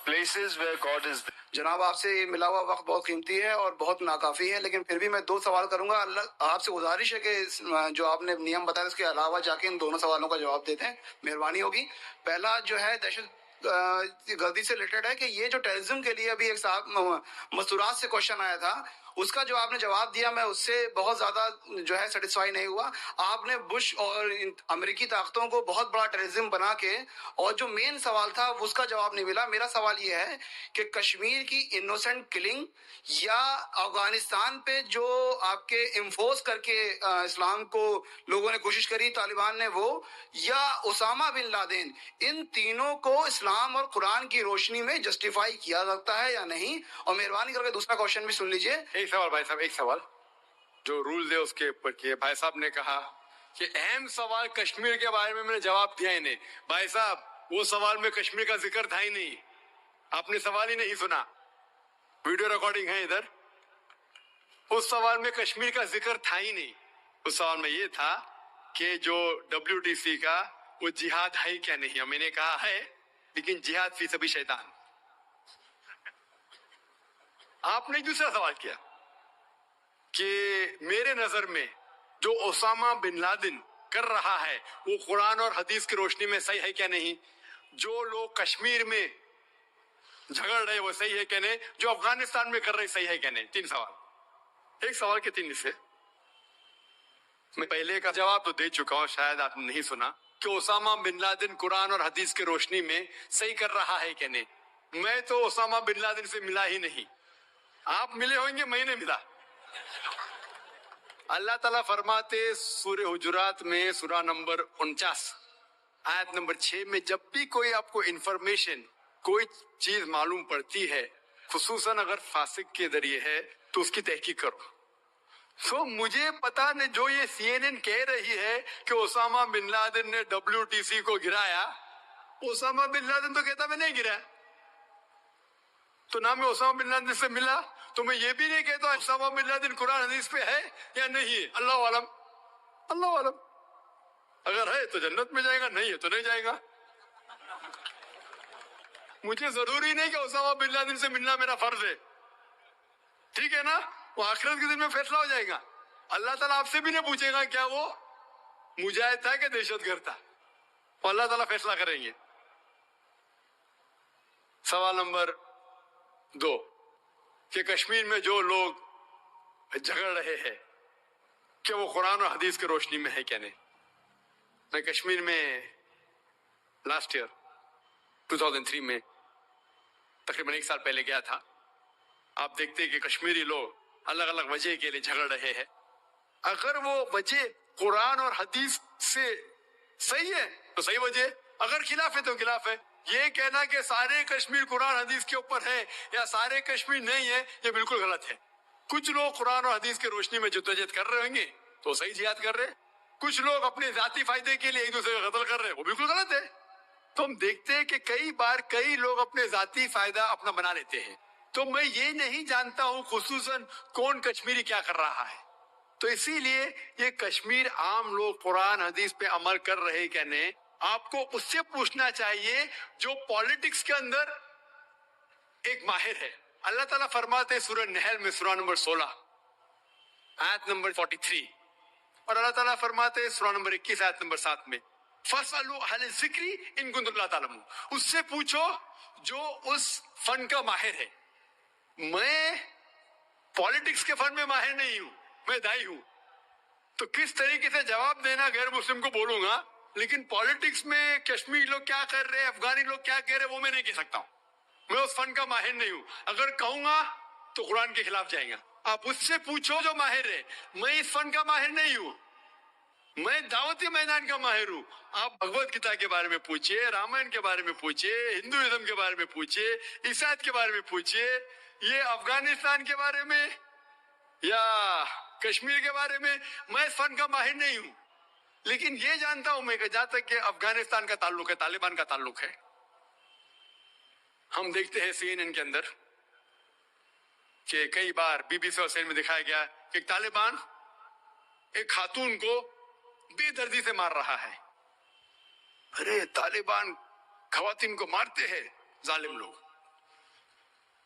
places where God is there. جناب آپ سے ملا ہوا وقت بہت قیمتی ہے اور بہت ناکافی ہے، لیکن پھر بھی میں 2 سوال کروں گا. اللہ آپ سے گزارش ہے کہ جو آپ نے نیم بتایا اس کے علاوہ جا کے ان دونوں سوالوں کا جواب دیتے ہیں، مہربانی ہوگی. پہلا جو ہے دہشت گردی سے ریلیٹڈ ہے کہ یہ جو ٹیررزم کے لیے ابھی ایک صاحب مستورات سے کوشچن آیا تھا، اس کا جو آپ نے جواب دیا میں اس سے بہت زیادہ جو ہے سیٹسفائی نہیں ہوا. آپ نے بش اور امریکی طاقتوں کو بہت بڑا ٹیررزم بنا کے، اور جو مین سوال تھا اس کا جواب نہیں ملا. میرا سوال یہ ہے کہ کشمیر کی انوسنٹ کلنگ یا افغانستان پہ جو آپ کے انفورس کر کے اسلام کو لوگوں نے کوشش کری طالبان نے، وہ یا اسامہ بن لادن، ان تینوں کو اسلام اور قرآن کی روشنی میں جسٹیفائی کیا جاتا ہے یا نہیں؟ اور مہربانی کر کے دوسرا کوشچن بھی سن لیجئے. ایک سوال بھائی صاحب، ایک سوال جو رولز ہے اس کے اوپر کیے. بھائی صاحب نے کہا کہ اہم سوال کشمیر کے بارے میں نے جواب دیا ہی نہیں. بھائی صاحب وہ سوال میں کشمیر کا ذکر تھا ہی نہیں، آپ نے سوال ہی نہیں سنا، ویڈیو ریکارڈنگ ہے ادھر. اس سوال میں کشمیر کا ذکر تھا ہی نہیں. اس سوال میں یہ تھا کہ جو WTC کا وہ جہاد ہے کیا نہیں. میں نے کہا ہے، لیکن جہاد فی سبیل شیطان. آپ نے دوسرا سوال کیا کہ میرے نظر میں جو اسامہ بن لادن کر رہا ہے وہ قرآن اور حدیث کی روشنی میں صحیح ہے کیا نہیں. جو لوگ کشمیر میں جھگڑ رہے وہ صحیح ہے کیا نہیں. جو افغانستان میں کر رہے صحیح ہے کیا نہیں. 3 سوال، ایک سوال کے 3 حصے. میں پہلے کا جواب تو دے چکا ہوں، شاید آپ نے نہیں سنا، کہ اسامہ بن لادن قرآن اور حدیث کی روشنی میں صحیح کر رہا ہے کہ نہیں. میں تو اسامہ بن لادن سے ملا ہی نہیں. آپ ملے ہوں گے، میں نے ملا. اللہ تعالیٰ فرماتے سورہ حجرات میں سورہ نمبر 49 آیت نمبر 6 میں، جب بھی کوئی آپ کو انفارمیشن کوئی چیز معلوم پڑتی ہے، خصوصاً اگر فاسق کے ذریعے ہے، تو اس کی تحقیق کرو. سو مجھے پتا نہیں، جو یہ CNN کہہ رہی ہے کہ اسامہ بن لادن نے WTC کو گرایا، اسامہ بن لادن تو کہتا میں نہیں گرایا. تو نہ میں اسامہ بن لادن سے ملا، تو میں یہ بھی نہیں کہتا اسامہ بن لادن قرآن حدیث پہ ہے یا نہیں ہے. اللہ عالم، اللہ عالم. اگر ہے تو جنت میں جائے گا، نہیں ہے تو نہیں جائے گا. مجھے ضروری نہیں کہ اسامہ بن لادن سے ملنا میرا فرض ہے، ٹھیک ہے نا. وہ آخرت کے دن میں فیصلہ ہو جائے گا. اللہ تعالیٰ آپ سے بھی نہیں پوچھے گا کیا وہ مجاہد تھا کہ دہشت گرد تھا. وہ اللہ تعالیٰ فیصلہ کریں گے. سوال نمبر 2 کہ کشمیر میں جو لوگ جھگڑ رہے ہیں کہ وہ قرآن اور حدیث کی روشنی میں ہے کیا نہیں. میں کشمیر میں لاسٹ ایئر 2003 میں تقریباً 1 سال پہلے گیا تھا. آپ دیکھتے کہ کشمیری لوگ الگ الگ وجہ کے لیے جھگڑ رہے ہیں. اگر وہ وجہ قرآن اور حدیث سے صحیح ہے تو صحیح وجہ، اگر خلاف ہے تو خلاف ہے. یہ کہنا کہ سارے کشمیر قرآن حدیث کے اوپر ہے یا سارے کشمیر نہیں ہے، یہ بالکل غلط ہے. کچھ لوگ قرآن اور حدیث کی روشنی میں جدوجہد کر رہے ہوں گے تو صحیح جہاد کر رہے. کچھ لوگ اپنے ذاتی فائدے کے لیے ایک دوسرے کا قتل کر رہے، وہ بالکل غلط ہے. تو ہم دیکھتے ہیں کہ کئی بار کئی لوگ اپنے ذاتی فائدہ اپنا بنا لیتے ہیں. تو میں یہ نہیں جانتا ہوں خصوصاً کون کشمیری کیا کر رہا ہے. تو اسی لیے یہ کشمیر عام لوگ قرآن حدیث پہ عمل کر رہے کہ نہیں، آپ کو اس سے پوچھنا چاہیے جو پالیٹکس کے اندر ایک ماہر ہے. اللہ تعالیٰ فرماتے سورہ نحل میں سورہ نمبر 16 آیت نمبر 43، اور اللہ تعالیٰ فرماتے سورہ نمبر 21 آیت نمبر 7 میں، فَاسْأَلُوا أَهْلَ الذِّكْرِ إِن كُنتُمْ لَا تَعْلَمُونَ. اس سے پوچھو جو اس فن کا ماہر ہے. میں پالیٹکس کے فن میں ماہر نہیں ہوں، میں دائی ہوں. تو کس طریقے سے جواب دینا غیر مسلم کو بولوں گا، لیکن پالیٹکس میں کشمیری لوگ کیا کر رہے ہیں، افغانی لوگ کیا کہہ رہے ہیں، وہ میں نہیں کہہ سکتا ہوں. میں اس فن کا ماہر نہیں ہوں. اگر کہوں گا تو قرآن کے خلاف جائیں گا. آپ اس سے پوچھو جو ماہر ہے. میں اس فن کا ماہر نہیں ہوں، میں دعوتی میدان کا ماہر ہوں. آپ بھگوت گیتا کے بارے میں پوچھئے، رامائن کے بارے میں پوچھئے، ہندوازم کے بارے میں پوچھئے، عیسائیت کے بارے میں پوچھئے. یہ افغانستان کے بارے میں یا کشمیر کے بارے میں میں اس فن کا ماہر نہیں ہوں. لیکن یہ جانتا ہوں میں کہ جہاں تک کہ افغانستان کا تعلق ہے، طالبان کا تعلق ہے، ہم دیکھتے ہیں CNN کے اندر کہ کئی بار BBC اور CNN میں دکھایا گیا کہ طالبان ایک خاتون کو بے دردی سے مار رہا ہے. ارے طالبان خواتین کو مارتے ہیں ظالم لوگ،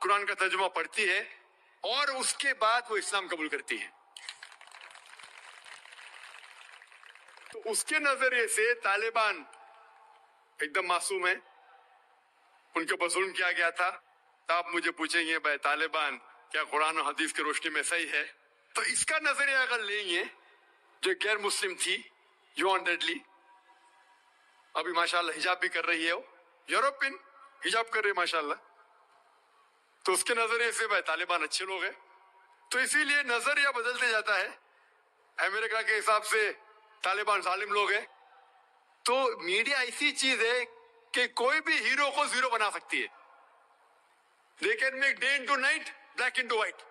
قرآن کا ترجمہ پڑھتی ہے اور اس کے بعد وہ اسلام قبول کرتی ہے. تو اس کے نظریے سے طالبان ایک دم معصوم ہیں, ان کے اوپر ظلم کیا گیا تھا. تو آپ مجھے پوچھیں گے بھائی طالبان کیا قرآن و حدیث کی روشنی میں صحیح ہے؟ تو اس کا نظریہ اگر لیں گے, جو غیر مسلم تھی جوان ڈیڈلی, ابھی ماشاءاللہ حجاب بھی کر رہی ہے, وہ یورپین حجاب کر رہی ہے ماشاءاللہ, تو اس کے نظریے سے بھائی طالبان اچھے لوگ ہیں. تو اسی لیے نظریہ بدلتے جاتا ہے. امریکہ کے حساب سے طالبان ظالم لوگ ہیں. تو میڈیا ایسی چیز ہے کہ کوئی بھی ہیرو کو زیرو بنا سکتی ہے. They can make day into night, black into white.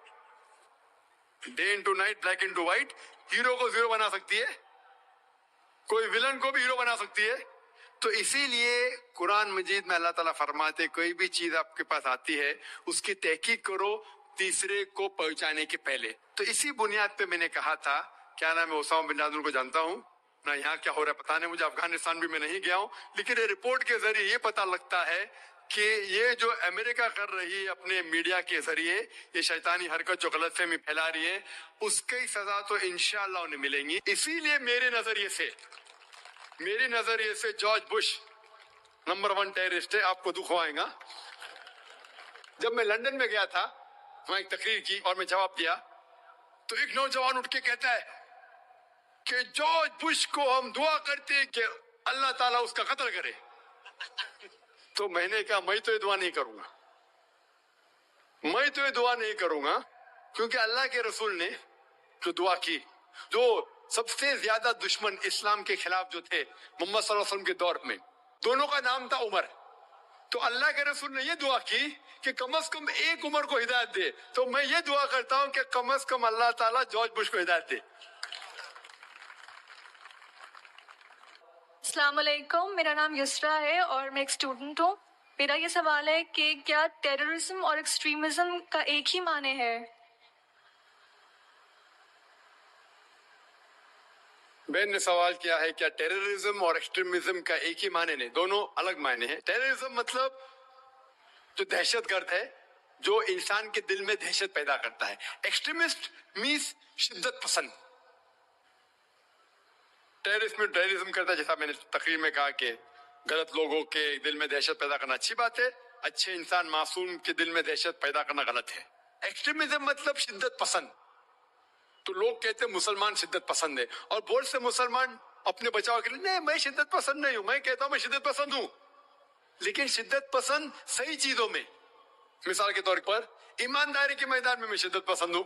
Day into night, black into white. Hero کو زیرو بنا سکتی ہے, کوئی ویلن کو بھی ہیرو بنا سکتی ہے. تو اسی لیے قرآن مجید میں اللہ تعالیٰ فرماتے کوئی بھی چیز آپ کے پاس آتی ہے اس کی تحقیق کرو تیسرے کو پہنچانے کے پہلے. تو اسی بنیاد پہ میں نے کہا تھا, کیا نام ہے, اسامہ بن لادن کو جانتا ہوں نہ, یہاں کیا ہو رہا ہے پتہ نہیں مجھے, افغانستان بھی میں نہیں گیا ہوں, لیکن یہ رپورٹ کے ذریعے یہ پتہ لگتا ہے کہ یہ جو امریکہ کر رہی ہے اپنے میڈیا کے ذریعے یہ شیطانی حرکت جو غلط فہمی پھیلا رہی ہے, اس کی سزا تو انشاءاللہ انہیں ملیں گی. اسی لیے میرے نظریے سے جارج بش نمبر 1 ٹیررسٹ ہے, آپ کو دکھ ہوائے گا. جب میں لندن میں گیا تھا, وہاں ایک تقریر کی اور میں جواب دیا, تو ایک نوجوان اٹھ کے کہتا ہے کہ جارج بش کو ہم دعا کرتے ہیں کہ اللہ تعالیٰ اس کا قتل کرے. تو میں نے کہا میں تو یہ دعا نہیں کروں گا, کیونکہ اللہ کے رسول نے جو دعا کی, جو سب سے زیادہ دشمن اسلام کے خلاف جو تھے محمد صلی اللہ علیہ وسلم کے دور میں, دونوں کا نام تھا عمر. تو اللہ کے رسول نے یہ دعا کی کہ کم از کم ایک عمر کو ہدایت دے. تو میں یہ دعا کرتا ہوں کہ کم از کم اللہ تعالیٰ جارج بش کو ہدایت دے. السلام علیکم, میرا نام یسرا ہے اور میں ایک اسٹوڈنٹ ہوں. میرا یہ سوال ہے کہ کیا ٹیررزم اور ایکسٹریمزم کا ایک ہی معنی ہے؟ بہن نے سوال کیا ہے کیا ٹیررزم اور ایکسٹریمزم کا ایک ہی معنی نہیں, دونوں الگ معنی ہیں. ٹیررزم مطلب جو دہشت گرد ہے, جو انسان کے دل میں دہشت پیدا کرتا ہے. ایکسٹریمسٹ مینس شدت پسند. ٹیررزم کرتا ہے, جیسا میں نے تقریر میں کہا کہ غلط لوگوں کے دل میں دہشت پیدا کرنا اچھی بات ہے, اچھے انسان معصوم کے دل میں دہشت پیدا کرنا غلط ہے. ایکسٹریمزم مطلب شدت پسند. تو لوگ کہتے ہیں مسلمان شدت پسند ہے, اور بہت سے مسلمان اپنے بچاؤ کے لیے نہیں میں شدت پسند نہیں ہوں, میں کہتا ہوں میں شدت پسند ہوں, لیکن شدت پسند صحیح چیزوں میں. مثال کے طور پر ایمانداری کے میدان میں شدت پسند ہوں,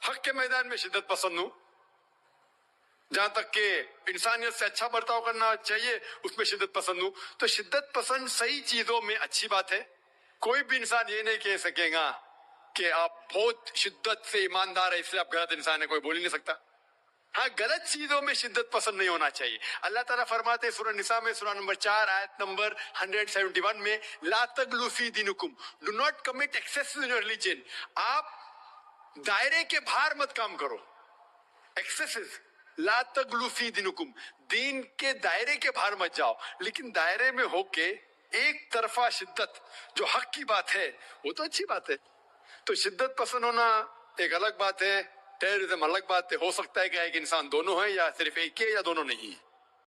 حق کے میدان میں شدت پسند ہوں, جہاں تک کہ انسانیت سے اچھا برتاؤ کرنا چاہیے اس میں شدت پسند ہوں. تو شدت پسند صحیح چیزوں میں اچھی بات ہے. کوئی بھی انسان یہ نہیں کہہ سکے گا کہ آپ بہت شدت سے ایماندار ہے اس لیے آپ غلط انسان ہے, کوئی بول ہی نہیں سکتا. ہاں غلط چیزوں میں شدت پسند نہیں ہونا چاہیے. اللہ تعالیٰ فرماتے ہیں سورہ نساء میں سورہ نمبر 4 آیت نمبر 171 میں, لا تغلوا فی دینکم, do not commit excess in your religion. آپ دائرے کے باہر مت کام کرو. ایکسیسز, لا تغلوا فی دینکم, دین کے دائرے کے باہر مت جاؤ, لیکن دائرے میں ہو کے ایک طرفہ شدت جو حق کی بات ہے وہ تو اچھی بات ہے. تو شدت پسند ہونا ایک الگ بات ہے, ٹیررزم الگ بات ہے. ہو سکتا ہے کہ ایک انسان دونوں ہے یا صرف ایک ہے یا دونوں نہیں ہے.